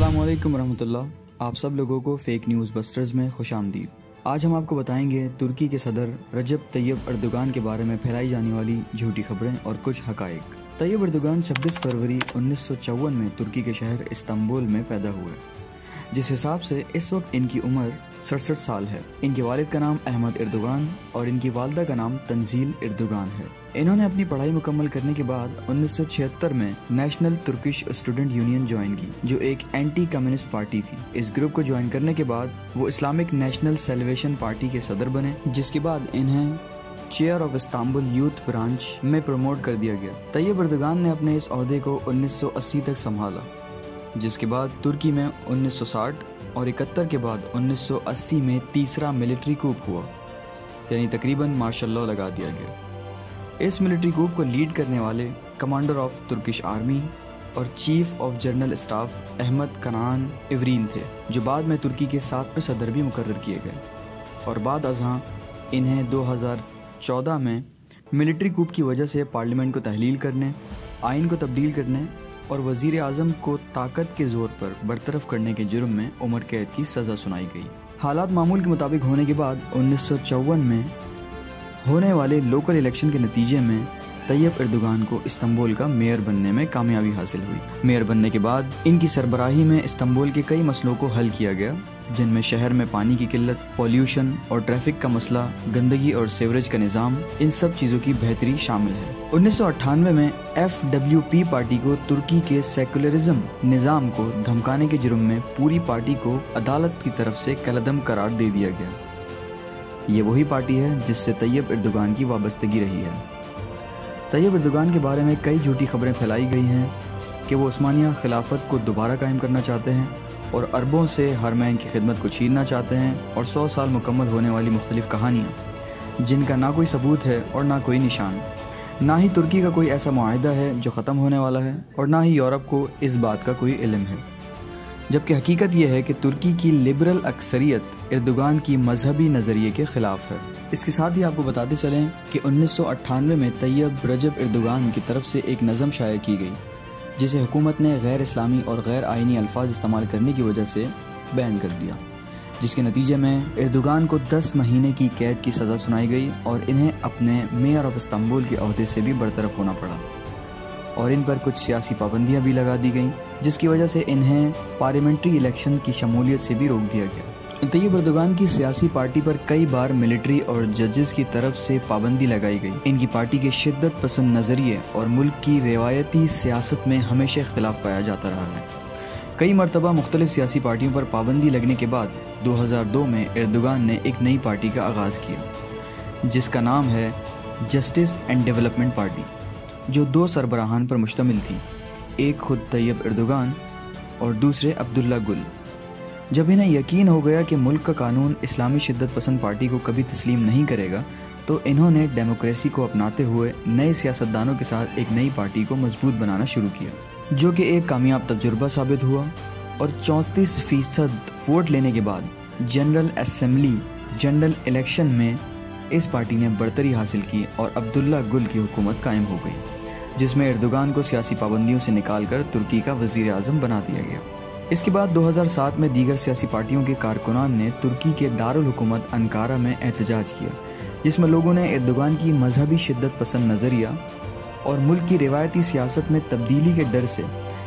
अस्सलाम वालेकुम रहमतुल्लाह। आप सब लोगों को फेक न्यूज़ बस्टर्स में खुश आमदीद। आज हम आपको बताएंगे तुर्की के सदर रजब तैयब अर्दोगान के बारे में फैलाई जाने वाली झूठी खबरें और कुछ हकायक। तैयब अर्दोगान 26 फरवरी 1954 में तुर्की के शहर इस्तांबुल में पैदा हुए, जिस हिसाब से इस वक्त इनकी उम्र 67 साल है। इनके वालिद का नाम अहमद अर्दोगान और इनकी वालदा का नाम तंजील अर्दोगान है। इन्होंने अपनी पढ़ाई मुकम्मल करने के बाद 1976 में national Turkish student union join की, जो एक एंटी कम्युनिस्ट पार्टी थी। इस ग्रुप को ज्वाइन करने के बाद वो इस्लामिक नेशनल सेलिब्रेशन पार्टी के सदर बने, जिसके बाद इन्हें chair of Istanbul youth branch में प्रमोट कर दिया गया। तैयब अर्दोगान ने अपने इस ओहदे को 1980 तक संभाला, जिसके बाद तुर्की में 1960 और 71 के बाद 1980 में तीसरा मिलिट्री कूप हुआ, यानी तकरीबन मार्शल लॉ लगा दिया गया। इस मिलिट्री कूप को लीड करने वाले कमांडर ऑफ तुर्किश आर्मी और chief of general staff Ahmet Kenan Evren थे, जो बाद में तुर्की के 7वें सदर भी मुकर्रर किए गए। और बाद अज़ां इन्हें 2014 में मिलिट्री कूप की वजह से पार्लियामेंट को तहलील करने, आइन को तब्दील करने और वजीर आज़म को ताकत के जोर पर बरतरफ करने के जुर्म में उम्र कैद की सज़ा सुनाई गई। हालात मामूल के मुताबिक होने के बाद 1954 में होने वाले लोकल इलेक्शन के नतीजे में तैयब अर्दोगान को इस्तांबुल का मेयर बनने में कामयाबी हासिल हुई। मेयर बनने के बाद इनकी सरबराही में इस्तांबुल के कई मसलों को हल किया गया, जिनमें शहर में पानी की किल्लत, पॉल्यूशन और ट्रैफिक का मसला, गंदगी और सीवरेज का निज़ाम, इन सब चीज़ों की बेहतरी शामिल है। 1998 में FWP पार्टी को तुर्की के सेकुलरिज्म निज़ाम को धमकाने के जुर्म में पूरी पार्टी को अदालत की तरफ से कलअदम करार दे दिया गया। ये वही पार्टी है जिससे तैयब अर्दोगान की वाबस्तगी रही है। तैयब अर्दोगान के बारे में कई झूठी खबरें फैलाई गई हैं कि वो उस्मानिया खिलाफत को दोबारा कायम करना चाहते हैं और अरबों से हरमैन की खिदमत को छीनना चाहते हैं, और 100 साल मुकम्मल होने वाली मुख्तलिफ कहानियाँ जिनका ना कोई सबूत है और ना कोई निशान। ना ही तुर्की का कोई ऐसा मुआहिदा है जो ख़त्म होने वाला है, और ना ही यूरोप को इस बात का कोई इल्म है। जबकि हकीकत यह है कि तुर्की की लिबरल अक्सरियत अर्दोगान की मजहबी नज़रिए के ख़िलाफ़ है। इसके साथ ही आपको बताते चलें कि 1998 में तैयब रजब अर्दोगान की तरफ से एक नज़म शाया की गई, जिसे हुकूमत ने गैर इस्लामी और गैर आइनी अल्फाज इस्तेमाल करने की वजह से बैन कर दिया, जिसके नतीजे में अर्दोगान को 10 महीने की कैद की सज़ा सुनाई गई और इन्हें अपने मेयर ऑफ इस्तांबुल के ओहदे से भी बरतरफ होना पड़ा, और इन पर कुछ सियासी पाबंदियां भी लगा दी गईं, जिसकी वजह से इन्हें पार्लियामेंट्री इलेक्शन की शमूलियत से भी रोक दिया गया। तैयब अर्दोगान की सियासी पार्टी पर कई बार मिलिट्री और जजेस की तरफ से पाबंदी लगाई गई। इनकी पार्टी के शिद्दत पसंद नज़रिए और मुल्क की रिवायती सियासत में हमेशा इख्तिलाफ पाया जाता रहा है। कई मरतबा मुख्तलिफ सियासी पार्टियों पर पाबंदी लगने के बाद 2002 में अर्दोगान ने एक नई पार्टी का आगाज़ किया, जिसका नाम है जस्टिस एंड डेवलपमेंट पार्टी, जो 2 सरबराहान पर मुश्तमिल थी, एक खुद तैयब अर्दोगान और दूसरे अब्दुल्ला गुल। जब इन्हें यकीन हो गया कि मुल्क का कानून इस्लामी शिद्दत पसंद पार्टी को कभी तस्लीम नहीं करेगा, तो इन्होंने डेमोक्रेसी को अपनाते हुए नए सियासतदानों के साथ एक नई पार्टी को मजबूत बनाना शुरू किया, जो कि एक कामयाब तजुर्बा साबित हुआ। और 34% वोट लेने के बाद जनरल असेंबली जनरल इलेक्शन में इस पार्टी ने बढ़तरी हासिल की और अब्दुल्ला गुल की हुकूमत कायम हो गई, जिसमें अर्दोगान को सियासी पाबंदियों से निकालकर तुर्की का वजीर आज़म बना दिया गया। इसके बाद 2007 में दीगर सियासी पार्टियों के कारकुनान ने तुर्की के दारुल हुकूमत अंकारा में एहतजाज किया, जिसमें लोगों ने अर्दोगान की मजहबी शिद्दत पसंद नज़रिया और मुल्क की रिवायती सियासत में तब्दीली के डर से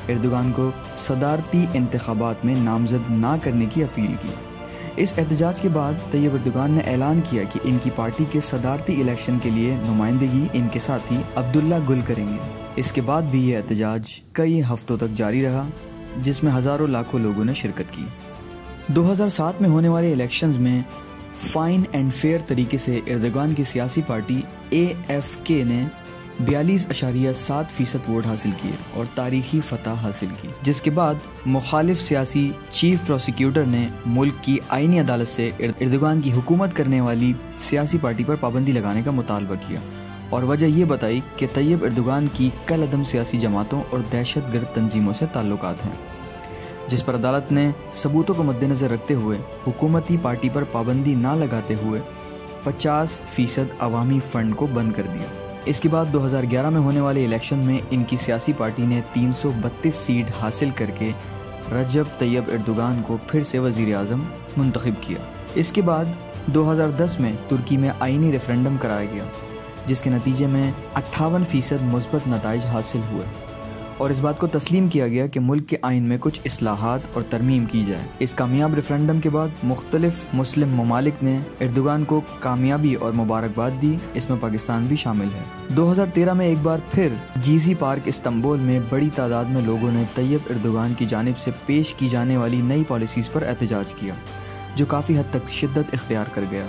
अर्दोगान को सदारती इंतखाबात में नामजद ना करने की अपील की। इस एहतजाज के बाद तैयब अर्दोगान ने ऐलान किया कि इनकी पार्टी के सदारती इलेक्शन के लिए नुमाइंदगी इनके साथी अब्दुल्ला गुल करेंगे। इसके बाद भी ये एहतजाज कई हफ्तों तक जारी रहा, जिसमें हज़ारों लाखों लोगों ने शिरकत की। 2007 में होने वाले इलेक्शंस में फाइन एंड फेयर तरीके से अर्दोगान की सियासी पार्टी AFK ने 42.7% वोट हासिल किए और तारीखी फतह हासिल की, जिसके बाद मुखालिफ सियासी चीफ प्रोसिक्यूटर ने मुल्क की आईनी अदालत से अर्दोगान की हुकूमत करने वाली सियासी पार्टी पर पाबंदी लगाने का मुतालबा किया, और वजह ये बताई कि तैयब अर्दोगान की कलअदम सियासी जमातों और दहशतगर्द तंजीमों से ताल्लुकात हैं, जिस पर अदालत ने सबूतों को मद्देनजर रखते हुए हुकूमती पार्टी पर पाबंदी ना लगाते हुए 50% अवामी फंड को बंद कर दिया। इसके बाद 2011 में होने वाले इलेक्शन में इनकी सियासी पार्टी ने 332 सीट हासिल करके رجب طیب اردوغان کو پھر سے وزیر اعظم منتخب کیا۔ اس کے بعد 2010 میں ترکی میں آئینی ریفرنڈم کرایا گیا، جس کے نتیجے میں 58% مثبت نتائج حاصل ہوئے اور اس بات کو تسلیم کیا گیا کہ ملک کے آئین میں کچھ اصلاحات اور ترمیم کی جائے۔ اس کامیاب ریفرنڈم کے بعد مختلف مسلم ممالک نے اردوغان کو کامیابی اور مبارکباد دی، اس میں پاکستان بھی شامل ہے۔ 2013 میں ایک بار پھر جیزی پارک استنبول میں بڑی تعداد میں لوگوں نے طیب اردوغان کی جانب سے پیش کی جانے والی نئی پالیسیز پر احتجاج کیا، جو کافی حد تک شدت اختیار کر گیا،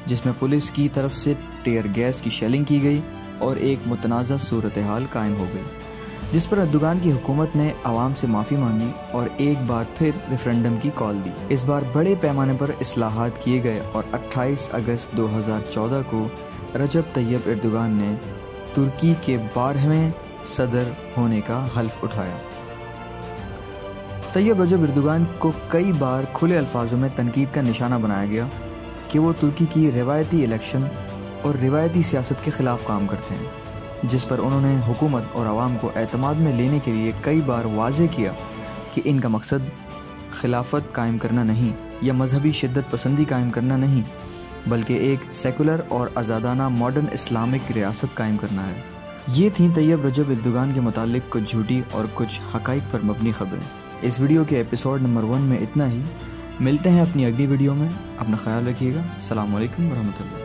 جس میں پولیس کی طرف سے ٹیئر گیس کی شیلنگ کی گئی اور ایک متنازع صورتحال قائم ہو گئی، جس پر اردوغان کی حکومت نے عوام سے معافی مانگی اور ایک بار پھر ریفرنڈم کی کال دی۔ اس بار بڑے پیمانے پر اصلاحات کیے گئے اور 28 اگست 2014 کو رجب طیب اردوغان نے ترکی کے 12ویں صدر ہونے کا حلف اٹھایا۔ طیب رجب اردوغان کو کئی بار کھلے الفاظوں میں تنقید کا نشانہ بنایا گیا کہ وہ ترکی کی روایتی الیکشن اور روایتی سیاست کے خلاف کام کرتے ہیں، جس پر انہوں نے حکومت اور عوام کو اعتماد میں لینے کے لیے کئی بار واضح کیا کہ ان کا مقصد خلافت قائم کرنا نہیں یا مذہبی شدت پسندی قائم کرنا نہیں، بلکہ ایک سیکولر اور آزادانہ ماڈرن اسلامک ریاست قائم کرنا ہے۔ یہ تھیں طیب رجب اردوغان کے متعلق کچھ جھوٹی اور کچھ حقائق پر مبنی خبریں۔ اس ویڈیو کے ایپیسوڈ نمبر 1 میں اتنا ہی۔ ملتے ہیں اپنی اگلی ویڈیو میں، اپنا خیال رکھیے گا۔ السلام علیکم ورحمۃ اللہ۔